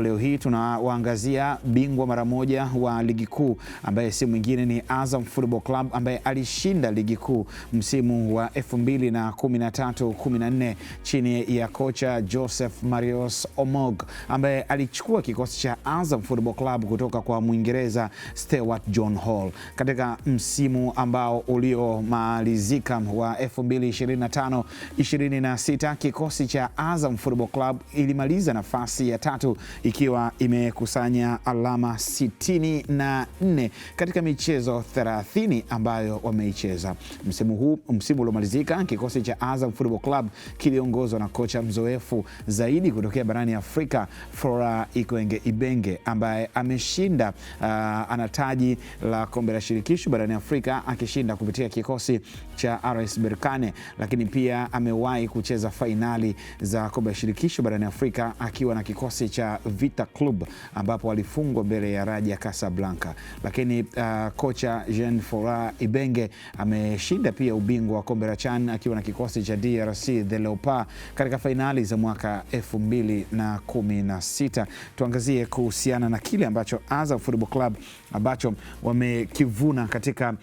leo hii tunawaangazia bingwa mara moja wa ligi kuu ambaye si mwingine ni Azam Football Club ambaye alishinda ligi kuu msimu wa 2013-14 chini ya kocha Joseph Marios Omog ambaye alichukua kikosi cha Azam Football Club kutoka kwa Mwingereza Stewart John Hall. Katika msimu ambao uliomalizika wa 2025-26 kikosi cha Azam Football Club ilimaliza nafasi ya 3 ikiwa imekusanya alama 64 katika michezo 30 ambayo wameicheza. Msimu uliomalizika kikosi cha Azam Football Club kiliongozwa na kocha mzoefu zaidi kutokea barani Afrika Flora Ibenge ambaye ameshinda ana taji la kombe la shirikisho barani Afrika akishinda kupitia kikosi cha RS Berkane, lakini pia amewahi kucheza fainali za kombe la shirikisho barani Afrika akiwa na kikosi cha Vita Club ambapo alifungwa mbele ya Raja Casablanca. Lakini kocha Jean Flora Ibenge ameshinda pia ubingwa wa kombe la CHAN akiwa na kikosi cha DRC The Leopards katika fainali za mwaka 2016. Tuangazie kuhusiana na kile ambacho Azam Football Club ambacho wamekivuna katika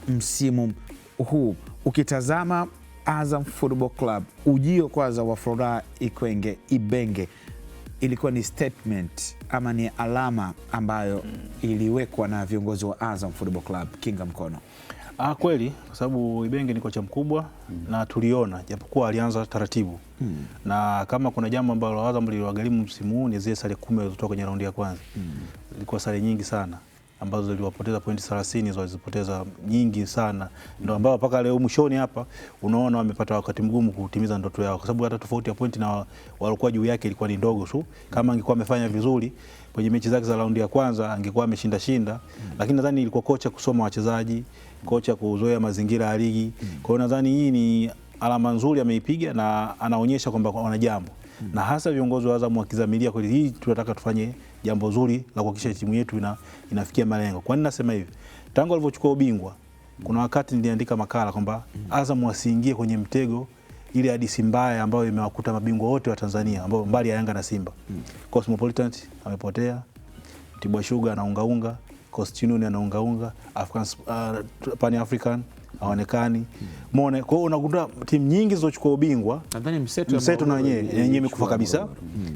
msimu huu. Ukitazama Azam Football Club, ujio kwanza wa Flora Ibenge ilikuwa ni statement ama ni alama ambayo iliwekwa na viongozi wa Azam Football Club. Kinga Mkono. Kweli, kwa sababu Ibenge ni kocha mkubwa na tuliona japokuwa alianza taratibu. Na kama kuna jambo ambalo Azam liliwagharimu msimu huu ni zile sare 10 zilizotoka kwenye raundi ya kwanza. Ilikuwa sare nyingi sana ambazo ziliwapoteza pointi 30 zilizopoteza nyingi sana. Ndio ambao mpaka leo mwishoni hapa unaona wamepata wakati mgumu kutimiza ndoto yao, kwa sababu hata tofauti ya pointi na walikuwa juu yake ilikuwa ni ndogo tu. Kama angekuwa amefanya vizuri kwenye mechi zake za raundi ya kwanza angekuwa ameshinda. Lakini nadhani ilikuwa kocha kusoma wachezaji, kocha kuzoea mazingira ya ligi. Kwa hiyo nadhani hii ni alama nzuri ameipiga na anaonyesha kwamba wana jambo. Na hasa viongozi wa Azam wakizamilia kweli hii tunataka tufanye jambo zuri la kuhakikisha timu yetu inafikia malengo. Kwa nini nasema hivi? Tangu alivyochukua ubingwa kuna wakati niliandika makala kwamba Azam wasiingie kwenye mtego ile hadithi mbaya ambayo imewakuta mabingwa wote wa Tanzania ambao mbali ya Yanga na Simba. Cosmopolitan amepotea, Tibwa Sugar anaungaunga, Coastal Union anaungaunga, Pan African haonekani. Umeona, kwa hiyo unakuta timu nyingi zilizochukua ubingwa nadhani Mseto na yenyewe imekufa kabisa.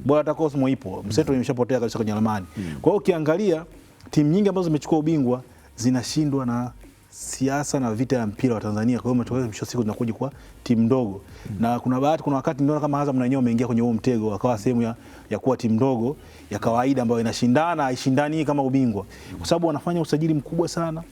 Bora hata Cosmo ipo, Mseto imeshapotea kabisa kwenye ramani. Kwa hiyo ukiangalia timu nyingi ambazo zimechukua ubingwa zinashindwa na siasa na vita ya mpira wa Tanzania. Kwa hiyo umetokea mwisho siku zinakuja kwa timu ndogo. Na kuna wakati ndio kama Azam na wenyewe wameingia kwenye huo mtego, akawa sehemu ya kuwa timu ndogo ya kawaida ambayo inashindana, haishindani kama ubingwa. Kwa sababu wanafanya usajili mkubwa sana,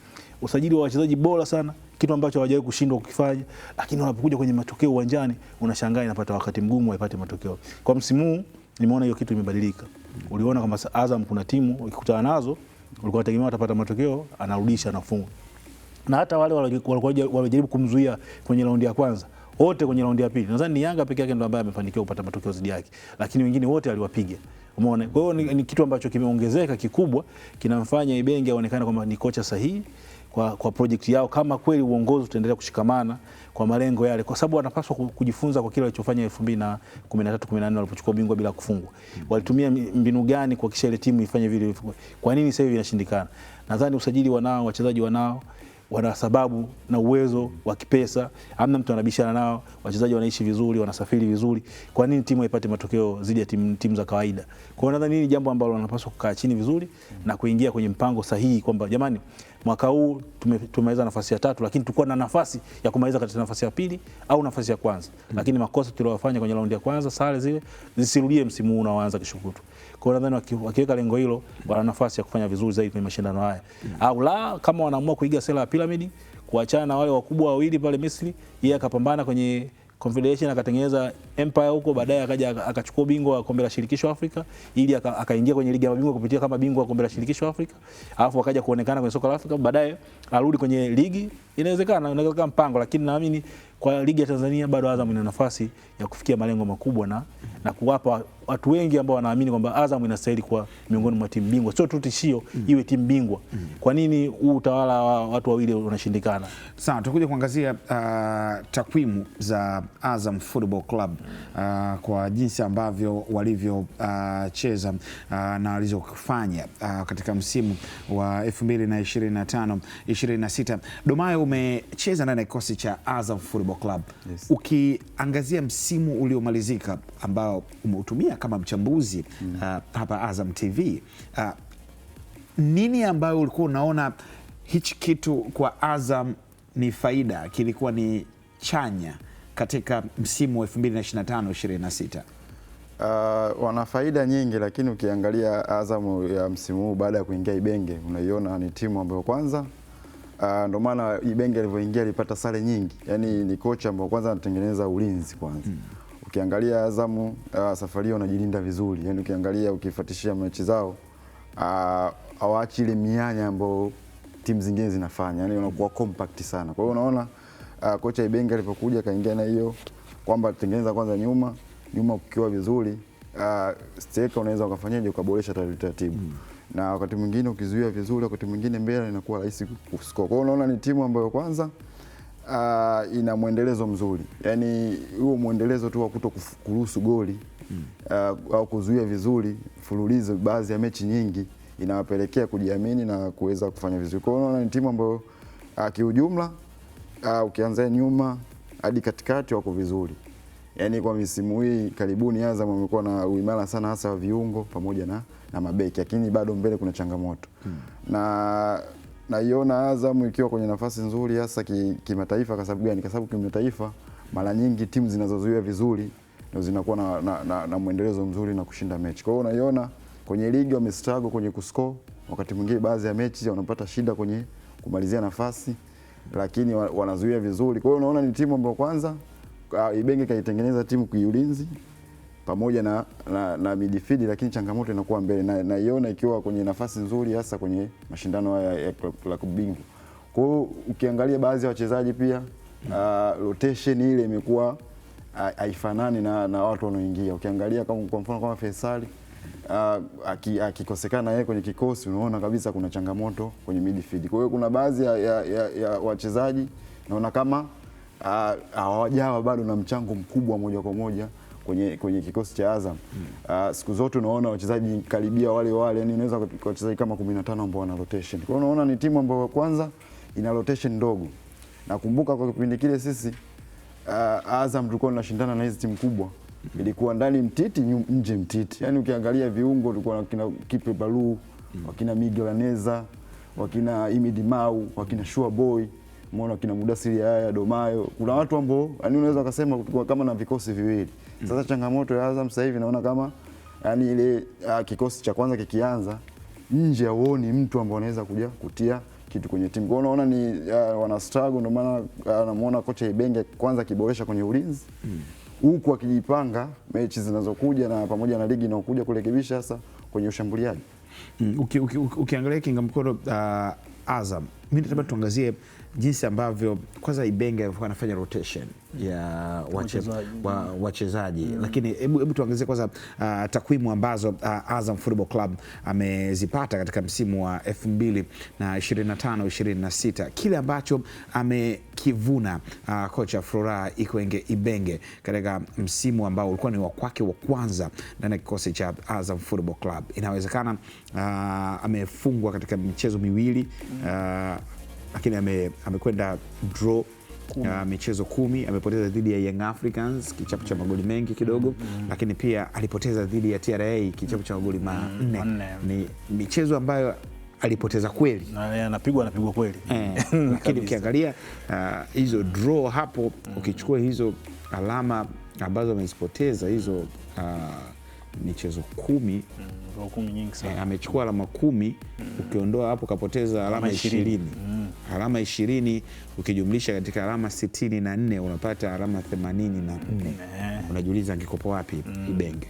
usajili wa wachezaji bora sana, kitu ambacho hawajawahi kushindwa kukifanya, lakini wanapokuja kwenye matokeo uwanjani unashangaa inapata wakati mgumu waipate matokeo. Kwa msimu huu nimeona hiyo kitu imebadilika. Uliona kama Azam kuna timu ukikutana nazo ulikuwa unategemea watapata matokeo, anarudisha anafunga. Na hata wale walijaribu kumzuia kwenye raundi ya kwanza, wote kwenye raundi ya pili. Nadhani ni Yanga pekee yake ndio ambaye amefanikiwa kupata matokeo zidi yake, lakini wengine wote aliwapiga. Umeona? Kwa hiyo ni kitu ambacho kimeongezeka kikubwa, kinamfanya Ibenge aonekane kwamba ni kocha sahihi kwa project yao, kama kweli uongozi utaendelea kushikamana kwa malengo yale, kwa sababu wanapaswa kujifunza kwa kile walichofanya 2013-14 walipochukua ubingwa bila kufungwa. Walitumia mbinu gani kuhakikisha ile timu ifanye vile? Kwa nini sasa hivi inashindikana? Nadhani usajili wanao, wachezaji wanao, wana sababu na uwezo wa kipesa, hamna mtu anabishana nao, wachezaji wanaishi vizuri, wanasafiri vizuri. Kwa nini timu ipate matokeo zidi ya timu za kawaida? Kwa hiyo nadhani ni jambo ambalo wanapaswa kukaa chini vizuri na kuingia kwenye mpango sahihi kwamba jamani, mwaka huu tumemaliza nafasi ya 3, lakini tulikuwa na nafasi ya kumaliza katika nafasi ya 2 au nafasi ya kwanza. Lakini makosa tuliyofanya kwenye raundi ya kwanza, sare zile zisirudie msimu huu unaoanza kishukutu. Kwa hiyo nadhani wakiweka lengo hilo wana nafasi ya kufanya vizuri zaidi kwenye mashindano haya. Au la, kama wanaamua kuiga sera ya piramidi, kuachana na wale wakubwa wawili pale Misri, yeye akapambana kwenye Confederation akatengeneza empire huko, baadaye akaja akachukua bingwa wa kombe la shirikisho Afrika, ili akaingia kwenye ligi ya mabingwa kupitia kama bingwa wa kombe la shirikisho Afrika, alafu akaja kuonekana kwenye soka la Afrika, baadaye arudi kwenye ligi. Inawezekana mpango, lakini naamini Kwa ligi ya Tanzania bado Azam ina nafasi ya kufikia malengo makubwa na kuwapa watu wengi ambao wanaamini kwamba Azam inastahili kuwa miongoni mwa timu bingwa, sio tu tishio, iwe timu bingwa. Kwa nini huu utawala wa watu wawili unashindikana? Sawa, tutakuja kuangazia takwimu za Azam Football Club kwa jinsi ambavyo walivyocheza na walizofanya katika msimu wa 2025-26. Domayo, umecheza ndani ya kikosi cha Azam Football Club. Yes. Ukiangazia msimu uliomalizika ambao umeutumia kama mchambuzi hapa Azam TV, nini ambayo ulikuwa unaona hichi kitu kwa Azam ni faida, kilikuwa ni chanya katika msimu wa 2025-26? Wana faida nyingi, lakini ukiangalia Azam ya msimu huu baada ya kuingia Ibenge, unaiona ni timu ambayo kwanza ndio maana Ibenge alivyoingia alipata sare nyingi. Yaani ni kocha ambaye kwanza anatengeneza ulinzi kwanza. Ukiangalia Azam safari hiyo wanajilinda vizuri. Yaani ukiangalia ukifuatishia mechi zao hawaachi ile mianya ambayo timu zingine zinafanya. Yaani wanakuwa compact sana. Kwa hiyo unaona kocha Ibenge alipokuja kaingia na hiyo kwamba tengeneza kwanza nyuma ukiwa vizuri, striker unaweza ukafanyaje ukaboresha taratibu. Na wakati mwingine ukizuia vizuri, wakati mwingine mbele inakuwa rahisi kuscore. Kwa hiyo unaona ni timu ambayo kwanza ina mwendelezo mzuri. Yaani huo mwendelezo tu wa kutokuruhusu goli au kuzuia vizuri fululizo baadhi ya mechi nyingi inawapelekea kujiamini na kuweza kufanya vizuri. Kwa hiyo unaona ni timu ambayo kiujumla ukianza nyuma hadi katikati wako vizuri. Yaani kwa misimu hii karibuni Azam wamekuwa na uimara sana hasa wa viungo pamoja na mabeki, lakini bado mbele kuna changamoto. Na naiona Azam ikiwa kwenye nafasi nzuri hasa kimataifa. Kwa sababu gani? Kwa sababu kimataifa mara nyingi timu zinazozuia vizuri ndio zinakuwa na mwendelezo mzuri na kushinda mechi. Kwa hiyo unaiona kwenye ligi wamestruggle kwenye kuscore, wakati mwingine baadhi ya mechi wanapata shida kwenye kumalizia nafasi, lakini wanazuia vizuri. Kwa hiyo unaona ni timu ambayo kwanza Ibenge kaitengeneza timu kiulinzi pamoja na midfield, lakini changamoto inakuwa mbele. Naiona ikiwa kwenye nafasi nzuri hasa kwenye mashindano haya ya klabu bingwa. Kwa hiyo ukiangalia baadhi ya wachezaji pia rotation ile imekuwa haifanani na watu wanaoingia. Ukiangalia kwa mfano kama Faisal akikosekana yeye kwenye kikosi, unaona kabisa kuna changamoto kwenye midfield. Kwa hiyo kuna baadhi ya wachezaji naona kama hawajawa bado na mchango mkubwa moja kwa moja kwenye kikosi cha Azam. Siku zote unaona wachezaji karibia wale, yani unaweza wachezaji kama 15 ambao wana rotation. Kwa hiyo unaona ni timu ambayo kwanza ina rotation ndogo. Nakumbuka kwa kipindi kile sisi Azam tulikuwa tunashindana na hizi timu kubwa. Ilikuwa ndani Mtiti, nje Mtiti. Yaani ukiangalia viungo tulikuwa na kina Kipe Balu, wakina Miguel Aneza, wakina Imidi Mau, wakina Shua Boy, umeona kina Mudasiri haya Domayo. Kuna watu ambao yani unaweza kusema kama na vikosi viwili. Sasa changamoto ya Azam sasa hivi naona kama yani ile kikosi cha kwanza kikianza nje hauoni mtu ambaye anaweza kuja kutia kitu kwenye timu. Kwa hiyo unaona ni wana struggle, ndio maana anamuona kocha Ibenge kwanza kiboresha kwenye ulinzi. Huku akijipanga mechi zinazokuja na pamoja na ligi inayokuja kurekebisha sasa kwenye ushambuliaji. Ukiangalia kinga mkono Azam, mimi nataka tuangazie jinsi ambavyo kwanza Ibenge alikuwa anafanya rotation ya wachezaji. Lakini hebu tuangazie kwanza takwimu ambazo Azam Football Club amezipata katika msimu wa 2025-26. Kile ambacho amekivuna kocha Flora Ikwenge Ibenge katika msimu ambao ulikuwa ni wa kwake wa kwanza ndani ya kikosi cha Azam Football Club. Inawezekana amefungwa katika michezo miwili, lakini amekwenda draw michezo 10. Amepoteza dhidi ya Young Africans kichapo cha magoli mengi kidogo, lakini pia alipoteza dhidi ya TRA kichapo cha magoli 4. Ni michezo ambayo alipoteza kweli, anapigwa kweli. Lakini ukiangalia hizo draw hapo, ukichukua hizo alama ambazo amezipoteza hizo michezo 10, nyingi sana. Amechukua alama 10, ukiondoa hapo kapoteza alama 20. Alama 20 ukijumlisha katika alama 64 unapata alama 84. Unajiuliza angikopo wapi Ibenge?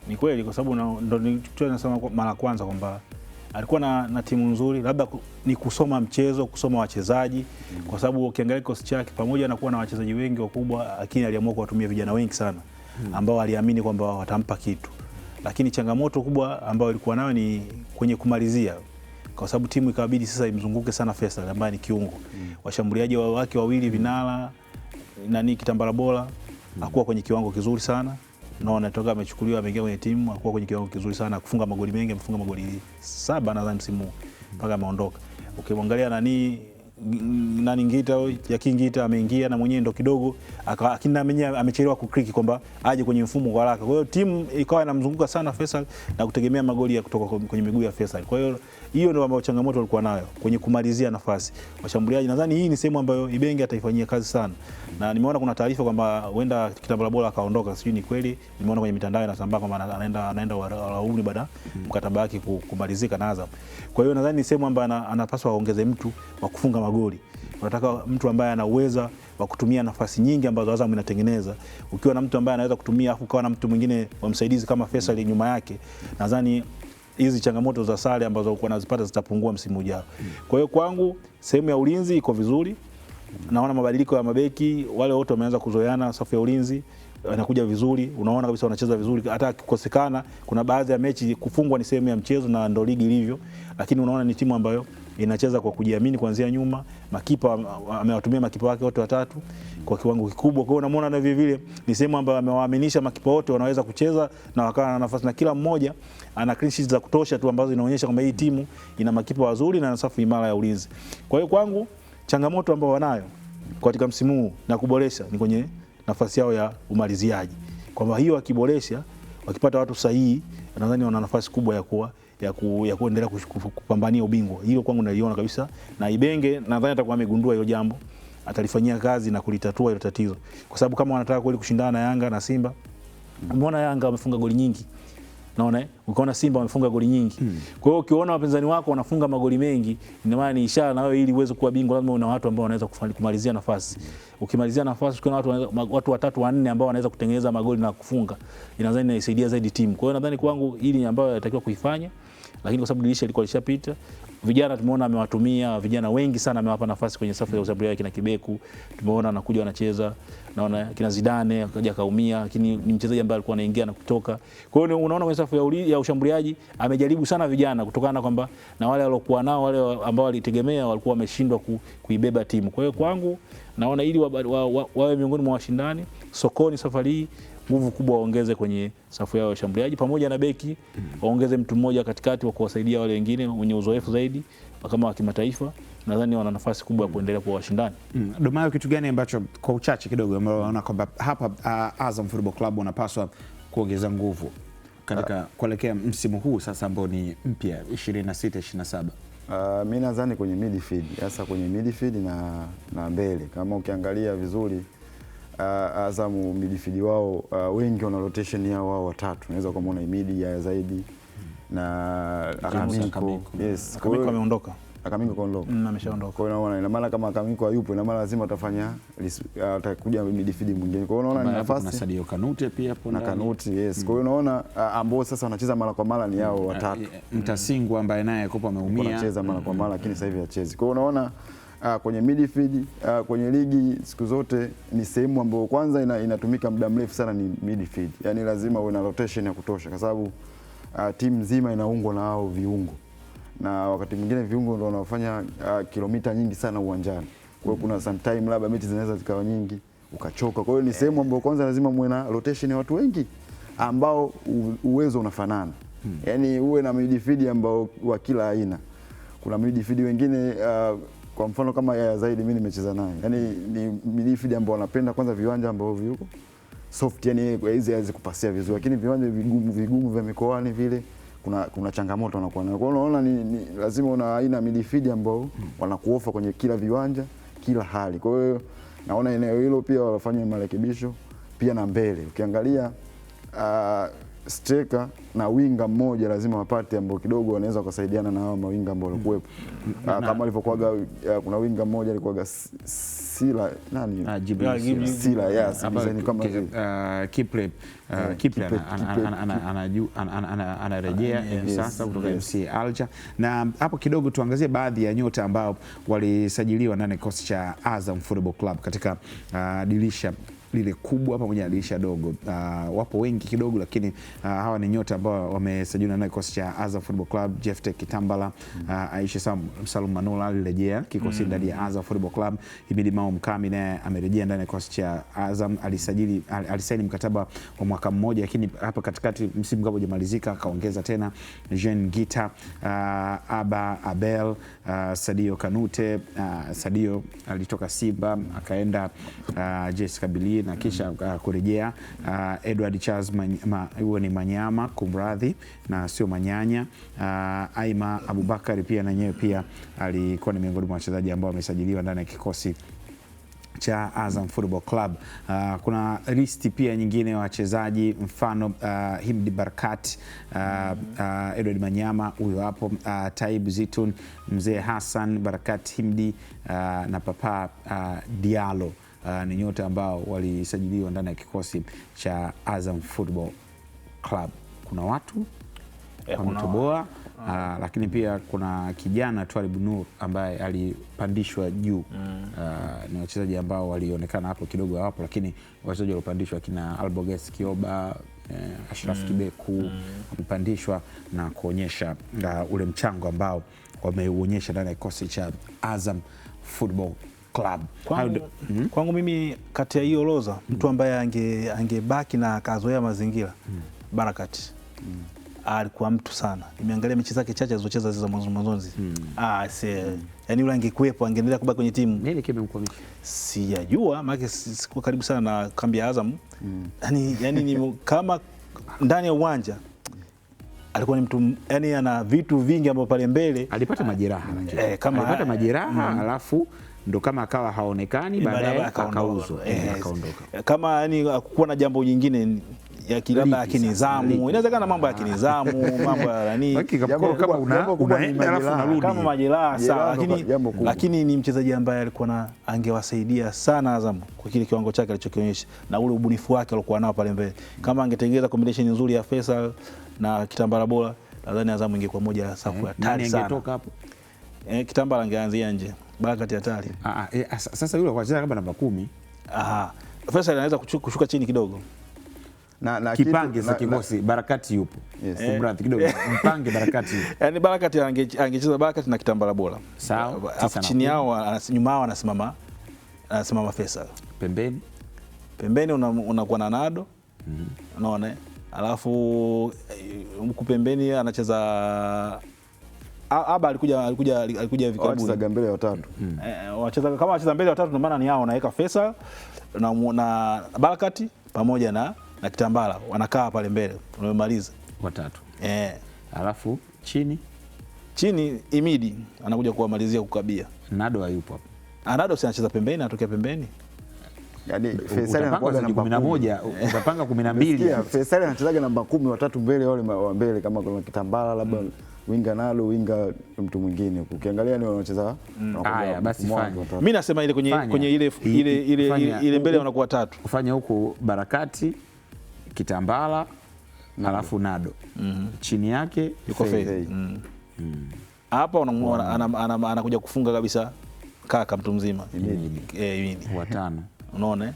Ni kweli, kwa sababu ndo nasema mara kwanza kwamba alikuwa na timu nzuri, labda ni kusoma mchezo, kusoma wachezaji, kwa sababu ukiangalia kikosi chake pamoja na kuwa na wachezaji wengi wakubwa, lakini aliamua kuwatumia vijana wengi sana ambao aliamini kwamba watampa kitu. Lakini changamoto kubwa ambayo ilikuwa nayo ni kwenye kumalizia, kwa sababu timu ikabidi sasa imzunguke sana Faisal ambaye ni kiungo. Washambuliaji wake wawili Vinala Kitambala Bora hakuwa kwenye kiwango kizuri sana. Naona toka amechukuliwa ameingia kwenye timu hakuwa kwenye kiwango kizuri sana, kufunga magoli mengi, amefunga magoli 7 nadhani msimu mpaka ameondoka. Ukimwangalia Ngita ameingia na mwenyewe ndo kidogo akina mwenyewe amechelewa kukriki kwamba aje kwenye mfumo kwa haraka. Kwa hiyo timu ikawa inamzunguka sana Faisal na kutegemea magoli ya kutoka kwenye miguu ya Faisal. Kwa hiyo hiyo ndio ambayo changamoto walikuwa nayo kwenye kumalizia nafasi. Washambuliaji nadhani hii ni sehemu ambayo Ibenge ataifanyia kazi sana. Na nimeona kuna taarifa kwamba huenda Kitambala Bora akaondoka, sijui ni kweli. Nimeona kwenye mitandao inasambaa kwamba anaenda Warauni baada mkataba wake kumalizika na Azam. Kwa hiyo nadhani ni sehemu ambayo anapaswa aongeze mtu wa kufunga magoli. Unataka mtu ambaye ana uwezo wa kutumia nafasi nyingi ambazo Azam inatengeneza. Ukiwa na mtu ambaye anaweza kutumia afu ukawa na mtu mwingine wa msaidizi kama Faisal nyuma yake, nadhani hizi changamoto za sare ambazo walikuwa wanazipata zitapungua msimu ujao. Kwa hiyo kwangu sehemu ya ulinzi iko vizuri. Naona mabadiliko ya mabeki, wale wote wameanza kuzoeana, safu ya ulinzi wanakuja vizuri, unaona kabisa wanacheza vizuri. Hata kukosekana kuna baadhi ya mechi kufungwa ni sehemu ya mchezo na ndio ligi ilivyo, lakini unaona ni timu ambayo inacheza kwa kujiamini kuanzia nyuma. Makipa amewatumia makipa wake wote watatu kwa kiwango kikubwa. Kwa hiyo unaona na vile vile ni sehemu ambayo amewaaminisha makipa wote wanaweza kucheza na wakawa na nafasi, na kila mmoja ana clean sheets za kutosha tu ambazo inaonyesha kwamba hii timu ina makipa wazuri na safu imara ya ulinzi. Kwa hiyo kwangu changamoto ambayo wanayo katika msimu huu na kuboresha ni kwenye nafasi yao ya umaliziaji. Kwamba hiyo wakiboresha, wakipata watu sahihi, nadhani wana nafasi kubwa ya kuendelea kupambania ubingwa. Hilo kwangu naliona kabisa, na Ibenge nadhani atakuwa amegundua hilo jambo, atalifanyia kazi na kulitatua hilo tatizo. Kwa sababu kama wanataka kweli kushindana na Yanga na Simba, umeona Yanga wamefunga goli nyingi. Naona ukiona Simba wamefunga goli nyingi. Kwa hiyo ukiona wapinzani wako wanafunga magoli mengi, ina maana ni ishara na wewe ili uweze kuwa bingwa lazima una watu ambao wanaweza kumalizia nafasi. Ukimalizia nafasi ukiona watu watatu wanne ambao wanaweza kutengeneza magoli na kufunga, inadhani inasaidia zaidi timu. Kwa hiyo nadhani kwangu hili ambayo inatakiwa kuifanya, lakini kwa sababu dirisha liko lishapita, vijana tumeona amewatumia vijana wengi sana, amewapa nafasi kwenye safu ya ushambuliaji. Kina Kibeku tumeona anakuja wanacheza, naona kina Zidane akaja kaumia, lakini ni mchezaji ambaye alikuwa anaingia na kutoka. Kwa hiyo unaona kwenye safu ya ushambuliaji amejaribu sana vijana, kutokana na kwamba na wale waliokuwa nao, wale ambao walitegemea walikuwa wameshindwa kuibeba timu. Kwa hiyo kwangu naona ili wawe miongoni mwa washindani sokoni safari hii, nguvu kubwa waongeze kwenye safu yao ya ushambuliaji, pamoja na beki waongeze mtu mmoja katikati wa kuwasaidia wale wengine wenye uzoefu zaidi kama wa kimataifa. Nadhani wana nafasi kubwa ya kuendelea kuwa washindani. Domayo, kitu gani ambacho kwa uchache kidogo unaona kwamba hapa Azam Football Club wanapaswa kuongeza nguvu katika kuelekea msimu huu sasa ambao ni mpya 26-27? Mimi nadhani kwenye midfield, hasa kwenye midfield na mbele. Kama ukiangalia vizuri Azam midfield wao wengi wana rotation yao wao watatu. Unaweza kumuona Imidi ya zaidi na Akamiko. Yes, Akamiko ameondoka. Akamiko kaondoka. Ameshaondoka. Kwa hiyo unaona ina maana kama Akamiko hayupo, ina maana lazima atakuja midfield mwingine. Kwa hiyo unaona ni nafasi na Sadio Kanute pia hapo na Kanute. Yes. Kwa hiyo unaona ambao sasa wanacheza mara kwa mara ni hao watatu. Mtasingwa ambaye naye kopa ameumia. Anacheza mara kwa mara lakini sasa hivi hachezi. Kwa hiyo unaona kwenye midfield kwenye ligi siku zote ni sehemu ambayo kwanza inatumika muda mrefu sana ni midfield. Yaani lazima uwe na rotation ya kutosha kwa sababu timu nzima inaungwa na hao viungo. Na wakati mwingine viungo ndio wanafanya kilomita nyingi sana uwanjani. Kwa hiyo kuna sometime labda mechi zinaweza zikawa nyingi ukachoka. Kwa hiyo ni sehemu ambayo kwanza lazima muwe na rotation ya watu wengi ambao uwezo unafanana. Yaani uwe na midfield ambao wa kila aina. Kuna midfield wengine kwa mfano kama ya zaidi mimi nimecheza naye. Yaani ni midfield ambao wanapenda kwanza viwanja ambao viko soft, yani hizi hazi kupasia vizuri, lakini viwanja vigumu vya mikoani vile kuna changamoto wanakuwa nayo. Kwa hiyo unaona ni lazima una aina midfield ambao wanakuofa kwenye kila viwanja, kila hali. Kwa hiyo naona eneo hilo pia wafanye marekebisho pia na mbele. Ukiangalia striker na winga mmoja lazima wapate ambao kidogo wanaweza kusaidiana na hao mawinga ambao walikuwepo. Kama alivyokuaga kuna winga mmoja alikuwa Sila nani? Jibril Sila, yes, kama Kiple anarejea hivi sasa kutoka FC Alger. Na hapo kidogo tuangazie baadhi ya nyota ambao walisajiliwa ndani ya kikosi cha Azam Football Club katika dirisha lile kubwa pamoja na dirisha dogo. Wapo wengi kidogo, lakini hawa ni nyota ambao wamesajiliwa na kikosi cha Azam Football Club. Jephte Kitambala, Aisha Salum Manula alirejea kikosi ndani ya Azam Football Club. Himidi Mao Mkami naye amerejea ndani ya kikosi cha Azam. Alisaini mkataba wa mwaka mmoja, lakini hapa katikati msimu kabla hujamalizika akaongeza tena. Jean Gita, Aba Abel, Sadio Kanute. Sadio alitoka Simba akaenda JS Kabylie na kisha kurejea. Edward Charles huo ni Manyama, kumradhi, na sio Manyanya. Aima Abubakari pia na nyewe pia alikuwa ni miongoni mwa wachezaji ambao wamesajiliwa ndani ya kikosi cha Azam Football Club. Kuna listi pia nyingine ya wachezaji, mfano Himdi Barkat, Edward Manyama huyo hapo, Taib Zitun, Mzee Hassan, Barkat Himdi na Papa Diallo. Ni nyota ambao walisajiliwa ndani ya kikosi cha Azam Football Club. Kuna watu wametoboa, lakini pia kuna kijana Twalib Nur ambaye alipandishwa juu. Ni wachezaji ambao walionekana hapo kidogo hapo, lakini wachezaji waliopandishwa kina Alboges Kioba, Ashraf Kibeku wamepandishwa na kuonyesha ule mchango ambao wameuonyesha ndani ya kikosi cha Azam Football Club. Kwangu mimi kati ya hiyo orodha mtu ambaye angebaki na akazoea mazingira Barakat. Alikuwa mtu sana. Nimeangalia mechi zake chache alizocheza za mwanzo. Yani yule angekuepo angeendelea kubaki kwenye timu. Nini kimemkwamisha? Sijajua, maana sikuwa karibu sana na kambi ya Azam. Yani ni kama ndani ya uwanja alikuwa ni mtu, yani ana vitu vingi ambavyo pale mbele alipata majeraha. Alipata majeraha alafu ndo kama akawa haonekani, baadaye akauzwa akaondoka. Kama yani hakuwa na jambo jingine ya kilaba ya kinizamu, inawezekana mambo ya kinizamu, mambo ya nani, kama unaenda alafu unarudi kama majeraha sawa, lakini ni mchezaji ambaye alikuwa angewasaidia sana Azam kwa kile kiwango chake alichokionyesha na ule ubunifu wake alikuwa nao pale mbele. Kama angetengeneza combination nzuri ya Faisal na Kitambala bora, nadhani Azam ingekuwa moja ya safu hatari sana. Angetoka hapo. Kitambala angeanzia nje. Barakat hatari. Sasa yule kwa kama namba 10. Faisal anaweza kushuka chini kidogo. Na kipange za kikosi Barakat yupo. Kumradhi kidogo. Mpange Barakat yupo. Yaani Barakat angecheza Barakat na Kitambala bora. Sawa. Alafu chini yao nyuma yao anasimama Faisal. Pembeni unakuwa na Nado. Unaona? Alafu huku pembeni anacheza Aba alikuja hivi karibuni. Wacheza mbele ya watatu. Wacheza mbele ya watatu, ndio maana ni hao wanaweka Faisal na Barakat pamoja na Kitambala wanakaa pale mbele. Tumemaliza watatu. Alafu chini Imidi anakuja kuwamalizia kukabia. Nado hayupo hapo. Nado si anacheza pembeni, anatokea pembeni. Yaani Faisal anakuwa namba 11, utapanga 12. Faisal anachezaga namba 10, watatu mbele, wale wa mbele kama kuna Kitambala labda winga Nalo, winga mtu mwingine. Ukiangalia ni wanacheza. Haya basi fanya. Mimi nasema ile kwenye ile mbele wanakuwa tatu. Ufanye huku Barakati, Kitambala, alafu Nado. Chini yake yuko Faisal. Hapa anakuja kufunga kabisa kaka mtu mzima. Imidi. Watano. Unaona?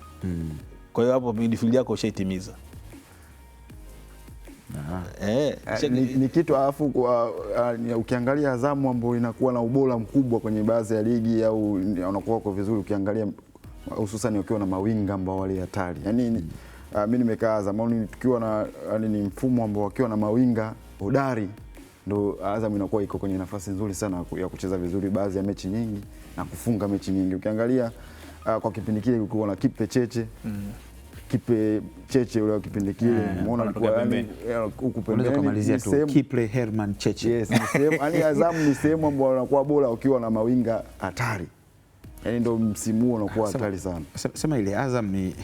Kwa hiyo hapo midfield yako ushaitimiza. Ni kitu alafu ukiangalia Azamu ambayo inakuwa na ubora mkubwa kwenye baadhi ya ligi au unakuwa kwa vizuri, ukiangalia hususan ukiwa na mawinga ambao wale hatari. Yaani mimi nimekaa Azamu tukiwa na ni mfumo ambao wakiwa na mawinga hodari, ndo Azam inakuwa iko kwenye nafasi nzuri sana ya kucheza vizuri baadhi ya mechi nyingi na kufunga mechi nyingi. Ukiangalia kwa kipindi kile kulikuwa na Kipe Cheche ule kipindi kile, umeona alikuwa huko pembeni kumalizia tu Kiple Herman Cheche. Yes, ni sehemu yani Azam ni sehemu ambayo wanakuwa bora ukiwa na mawinga hatari. Yaani ndio msimu huo unakuwa hatari sana. Sema ile Azam ni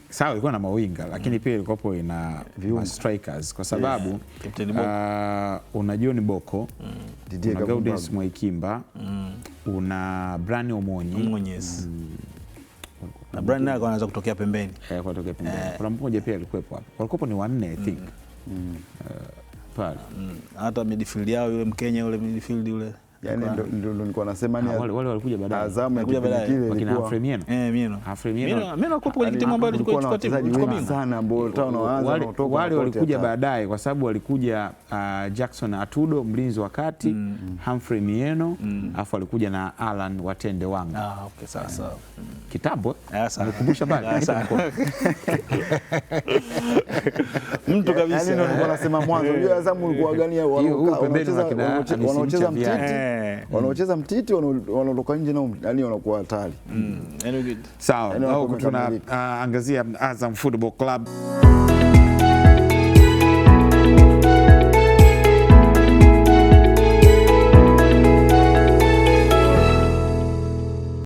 sawa ilikuwa na mawinga lakini pia ilikuwa ina strikers kwa sababu una John Boko, una Gaudens Mwaikimba, una Brani Omonyi. Na Brani naye anaanza kutokea pembeni. Kutokea pembeni. Kuna mmoja pia alikuwepo hapo. Walikuwa ni wanne I think. Pale. Hata midfield yao yule Mkenya yule midfield yule. Yani ndio nilikuwa nasema ni wale walikuja baadaye. Azamu ya kile wakina Humphrey Mieno. Mieno kwa kwenye timu ambayo ilikuwa timu sana ambao wanaanza kutoka. Wale walikuja baadaye kwa sababu walikuja Jackson Atudo mlinzi wa kati, Humphrey Mieno, afu alikuja na Alan Watende Wanga. Okay sawa. Kitambo nakumbusha pale. Mtu kabisa. Yani ndio nilikuwa nasema mwanzo. Unajua Azamu ulikuwa gani wanaocheza mtiti. Wanaocheza mtiti wanaondoka nje nao yani wanakuwa hatari. Sawa. Tunaangazia Azam Football Club.